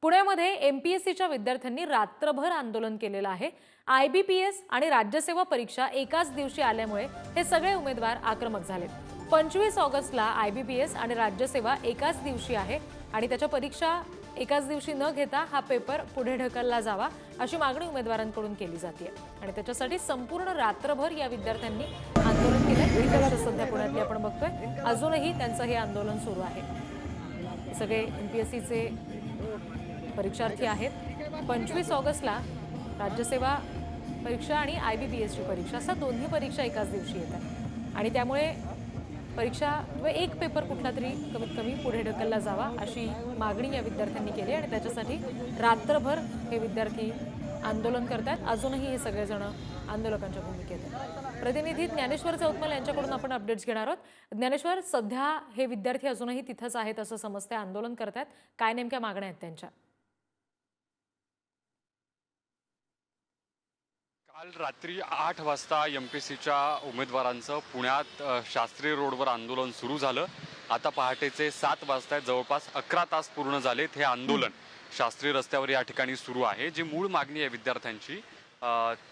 पुण्यामध्ये एमपीएससीच्या विद्यार्थ्यांनी रात्रभर आंदोलन केलेलं आहे। आयबीपीएस आणि राज्यसेवा परीक्षा एकाच दिवशी आल्यामुळे हे सगळे उमेदवार आक्रमक झालेत। 25 ऑगस्टला आयबीपीएस आणि राज्यसेवा एकाच दिवशी आहे आणि त्याच्या परीक्षा एकाच दिवशी न घेता हा पेपर पुढे ढकलला जावा अशी मागणी उमेदवारांकडून केली जाते आणि त्याच्यासाठी संपूर्ण रात्रभर या विद्यार्थ्यांनी आंदोलन केलं। सध्या पुण्यातली आपण बघतोय अजूनही त्यांचं हे आंदोलन सुरू आहे। सगळे एमपीएससीचे परीक्षार्थी आहेत। 25 ऑगस्टला राज्यसेवा परीक्षा आणि आयबीपीएसची परीक्षा असा दोन्ही परीक्षा एकाच दिवशी येतात आणि त्यामुळे परीक्षा व एक पेपर कुठला तरी कमीत कमी पुढे ढकलला जावा अशी मागणी या विद्यार्थ्यांनी केली आणि त्याच्यासाठी रात्रभर हे विद्यार्थी आंदोलन करतात। अजूनही हे सगळेजण आंदोलकांच्या भूमिकेत आहेत। प्रतिनिधी ज्ञानेश्वर चौतमल यांच्याकडून आपण अपडेट्स घेणार आहोत। ज्ञानेश्वर, सध्या हे विद्यार्थी अजूनही तिथंच आहेत असं समजतंय, आंदोलन करतात, काय नेमक्या मागण्या आहेत त्यांच्या? काल रात्री 8 वाजता एमपीएससीच्या उमेदवारांचं पुण्यात शास्त्री रोडवर आंदोलन सुरू झालं। आता पहाटेचे 7 वाजताय, जवळपास 11 तास पूर्ण झालेत हे आंदोलन शास्त्री रस्त्यावर या ठिकाणी सुरू आहे। जी मूळ मागणी आहे विद्यार्थ्यांची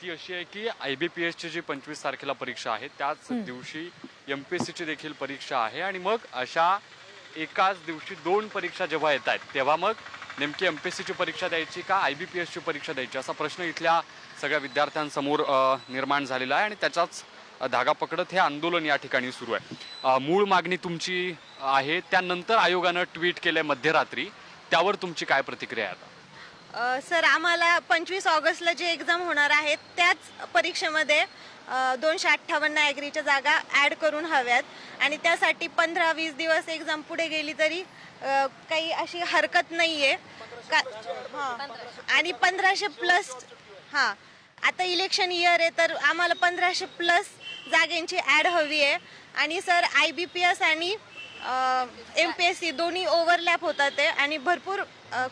ती अशी आहे की आयबीपीएसची जी 25 तारखेला परीक्षा आहे त्याच दिवशी एमपीएससीची देखील परीक्षा आहे आणि मग अशा एकाच दिवशी 2 परीक्षा जेव्हा येत आहेत तेव्हा मग नेमकी एमपीएससीची परीक्षा द्यायची का आयबीपीएसची परीक्षा द्यायची असा प्रश्न इथल्या सगळ्या विद्यार्थ्यांसमोर निर्माण झालेला आहे आणि त्याचाच धागा पकडत हे आंदोलन या ठिकाणी सुरू आहे। मूळ मागणी तुमची आहे, त्यानंतर आयोगानं ट्विट केलंय मध्यरात्री, त्यावर तुमची काय प्रतिक्रिया आहे आता? सर, आम्हाला 25 ऑगस्टला जे एक्झाम होणार आहेत त्याच परीक्षेमध्ये 258 ॲग्रीच्या जागा ॲड करून हव्यात आणि त्यासाठी 15-20 दिवस एक्झाम पुढे गेली तरी काही अशी हरकत नाही आहे आणि 1500+ हां, आता इलेक्शन इयर आहे तर आम्हाला 1500+ जागांची ॲड हवी आहे आणि सर आयबीपीएस आणि एमपीएससी दोन्ही ओव्हरलॅप होतात आहे आणि भरपूर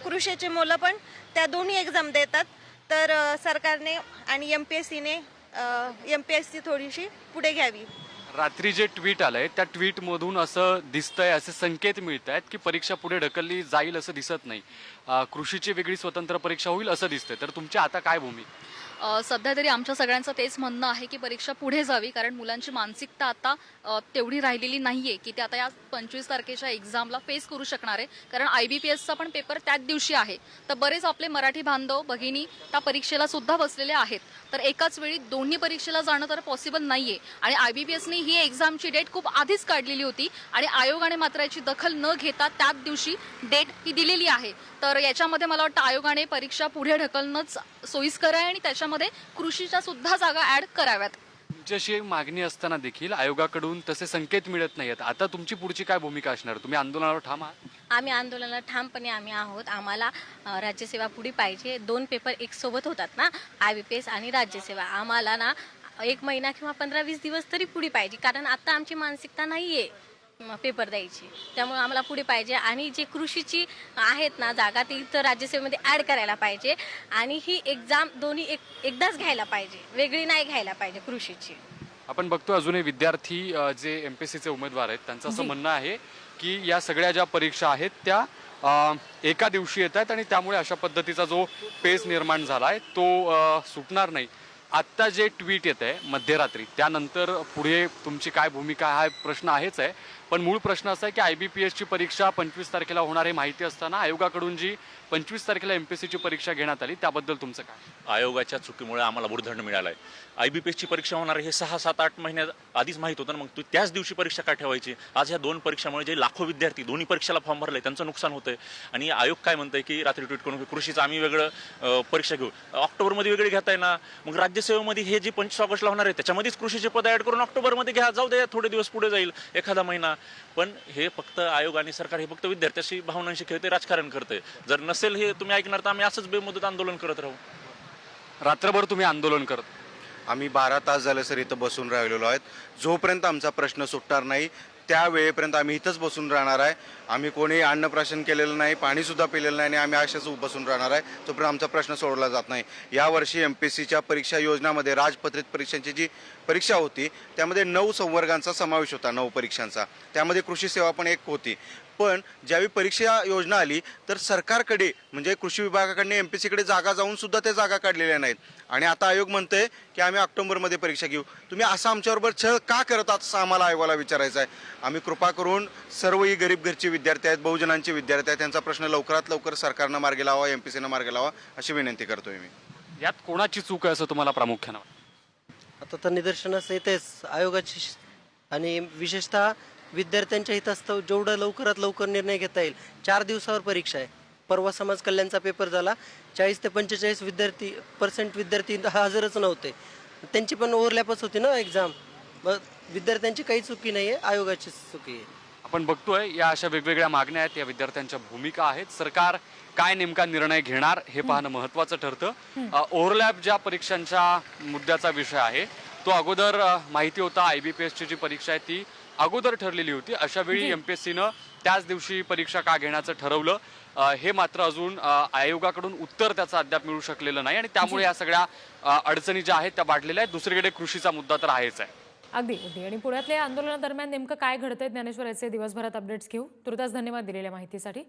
कृषीचे मुलं पण त्या दोन्ही एक्झाम देतात, तर सरकारने आणि एमपीएससी थोडीशी पुढे घ्यावी। रात्री जे ट्विट आलंय त्या ट्विटमधून असं दिसतंय, असे संकेत मिळत आहेत की परीक्षा पुढे ढकलली जाईल असं दिसत नाही, कृषीची वेगळी स्वतंत्र परीक्षा होईल असं दिसतंय, तर तुमची आता काय भूमिका? सध्या तरी आमच्या सगळ्यांचं तेच म्हणणं आहे की परीक्षा पुढे जावी, कारण मुलांची मानसिकता आता तेवढी राहिलेली नाहीये की ते आता या 25 तारखेच्या एक्झामला फेस करू शकणार आहे, कारण आयबीपीएसचा पण पेपर त्याच दिवशी आहे। तर बरेच आपले मराठी बांधव भगिनी त्या परीक्षेला सुद्धा बसलेले आहेत, तर एकाच वेळी दोन्ही परीक्षेला जाणं तर पॉसिबल नाहीये आणि आयबीपीएसने ही एक्झामची डेट खूप आधीच काढलेली होती आणि आयोगाने मात्र याची दखल न घेता त्याच दिवशी डेट ही दिलेली आहे। तर याच्यामध्ये मला वाटतं आयोगाने परीक्षा पुढे ढकलणंच सोयीस्कर आहे आणि त्याच्यामध्ये कृषीच्या सुद्धा जागा ॲड कराव्यात। तुमच्याशी मागणी असताना देखील आयोगाकडून तसे संकेत मिळत नाहीत, आता तुमची पुढची काय भूमिका असणार? तुम्ही आंदोलनावर ठाम आहात? आम्ही आंदोलनाला ठामपणे आहोत। आम्हाला राज्यसेवा पुढे पाहिजे। 2 पेपर एक सोबत होतात ना, आयबीपीएस आणि राज्यसेवा। आम्हाला ना 1 महिना किंवा 15-20 दिवस तरी पुढे पाहिजे, कारण आता आमची मानसिकता नाहीये पेपर द्यायची, त्यामुळे आम्हाला पुढे पाहिजे आणि जे कृषीची आहेत ना जागा ती तर राज्यसेवेमध्ये ॲड करायला पाहिजे आणि ही एक्झाम दोन्ही एकदाच घ्यायला पाहिजे, वेगळी नाही घ्यायला पाहिजे कृषीची। आपण बघतो अजूनही विद्यार्थी जे एमपीएससीचे उमेदवार आहेत त्यांचं असं म्हणणं आहे की या सगळ्या ज्या परीक्षा आहेत त्या एका दिवशी येत आहेत आणि त्यामुळे अशा पद्धतीचा जो पेस निर्माण झाला आहे तो सुटणार नाही। आत्ता जे ट्विट येत आहे मध्यरात्री त्यानंतर पुढे तुमची काय भूमिका हा प्रश्न आहेच आहे, पण मूळ प्रश्न असा आहे की आयबीपीएसची परीक्षा 25 तारखेला होणार हे माहिती असताना आयोगाकडून जी 25 तारखेला एमपीएससीची परीक्षा घेण्यात आली त्याबद्दल तुमचं काय? आयोगाच्या चुकीमुळे आम्हाला भुर्दंड मिळाला आहे। आयबीपीएसची परीक्षा होणार हे 6-7-8 महिन्या आधीच माहीत होतं ना, मग त्याच दिवशी परीक्षा का ठेवायची? आज ह्या 2 परीक्षामुळे जे लाखो विद्यार्थी दोन्ही परीक्षेला फॉर्म भरले त्यांचं नुकसान होतंय आणि आयोग काय म्हणतंय की रात्री ट्विट करून कृषीचं आम्ही वेगळं परीक्षा घेऊ, ऑक्टोबरमध्ये वेगळी घेताय ना, मग राज्यसेवेमध्ये हे जे 25 ऑगस्टला होणार आहे त्याच्यामध्येच कृषीचे पद ॲड करून ऑक्टोबरमध्ये घ्या, जाऊ द्या थोडे दिवस पुढे जाईल, एखादा महिना। पण हे फक्त आयोग आणि सरकार हे फक्त विद्यार्थ्याशी भावनांशी खेळते, राजकारण करते। जर नसेल हे तुम्ही ऐकणार तर आम्ही असंच बेमुदत आंदोलन करत राहू। रात्रभर तुम्ही आंदोलन करत? आम्ही 12 तास झाले सर इथं बसून राहिलेलो आहेत। जोपर्यंत आमचा प्रश्न सुटणार नाही त्या वेळेपर्यंत आम्ही इथंच बसून राहणार आहे। आम्ही कोणी अन्नप्राशन केलेलं नाही, पाणीसुद्धा पिलेलं नाही आणि आम्ही अशाच बसून राहणार आहे तोपर्यंत आमचा प्रश्न सोडवला जात नाही। यावर्षी एमपीएससीच्या परीक्षा योजनामध्ये राजपत्रित परीक्षांची जी परीक्षा होती त्यामध्ये 9 संवर्गांचा समावेश होता, 9 परीक्षांचा, त्यामध्ये कृषी सेवा पण एक होती। पण ज्यावेळी परीक्षा योजना आली तर सरकारकडे म्हणजे कृषी विभागाकडनं MPSCकडे जागा जाऊन सुद्धा त्या जागा काढलेल्या नाहीत आणि आता आयोग म्हणतंय की आम्ही ऑक्टोबरमध्ये परीक्षा घेऊ. तुम्ही असं आमच्याबरोबर छळ का करतात असं आम्हाला आयोगाला विचारायचं आहे. आम्ही कृपा करून सर्व ही गरीब घरचे विद्यार्थी आहेत, बहुजनांचे विद्यार्थी आहेत, त्यांचा प्रश्न लवकरात लवकर सरकारनं मार्गी लावा, MPSCनं मार्गी लावा अशी विनंती करतोय मी. यात कोणाची चूक आहे असं तुम्हाला प्रामुख्यानं वाटतं? आता तर निदर्शनास येतेच आयोगाची आणि विशेषतः विद्यार्थ्यांच्या हितास्तव जेवढं लवकरात लवकर निर्णय घेता येईल. 4 दिवसावर परीक्षा आहे. परवा समाज कल्याणचा पेपर झाला, 40 ते 45% विद्यार्थी हजरच नव्हते. त्यांची पण ओव्हरलॅपच होती ना एक्झाम. मग विद्यार्थ्यांची काही चुकी नाही आहे, आयोगाचीच चुकी आहे. आपण बघतोय या अशा वेगवेगळ्या मागण्या आहेत, या विद्यार्थ्यांच्या भूमिका आहेत. सरकार काय नेमका निर्णय घेणार हे पाहणं महत्त्वाचं ठरतं. ओव्हरलॅप ज्या परीक्षांच्या मुद्द्याचा विषय आहे तो अगोदर माहिती होता. IBPSची जी परीक्षा आहे ती अगोदर ठरलेली होती. अशा वेळी MPSCनं त्याच दिवशी परीक्षा का घेण्याचं ठरवलं हे मात्र अजून आयोगाकडून उत्तर त्याचं अद्याप मिळू शकलेलं नाही आणि त्यामुळे या सगळ्या अडचणी ज्या आहेत त्या वाढलेल्या आहेत. दुसरीकडे कृषीचा मुद्दा तर आहेच आहे. अगदी अगदी. आणि पुण्यातल्या आंदोलनादरम्यान नेमकं काय घडतंय ज्ञानेश्वर याचे दिवसभरात अपडेट्स घेऊ. तुर्तास धन्यवाद दिलेल्या माहितीसाठी.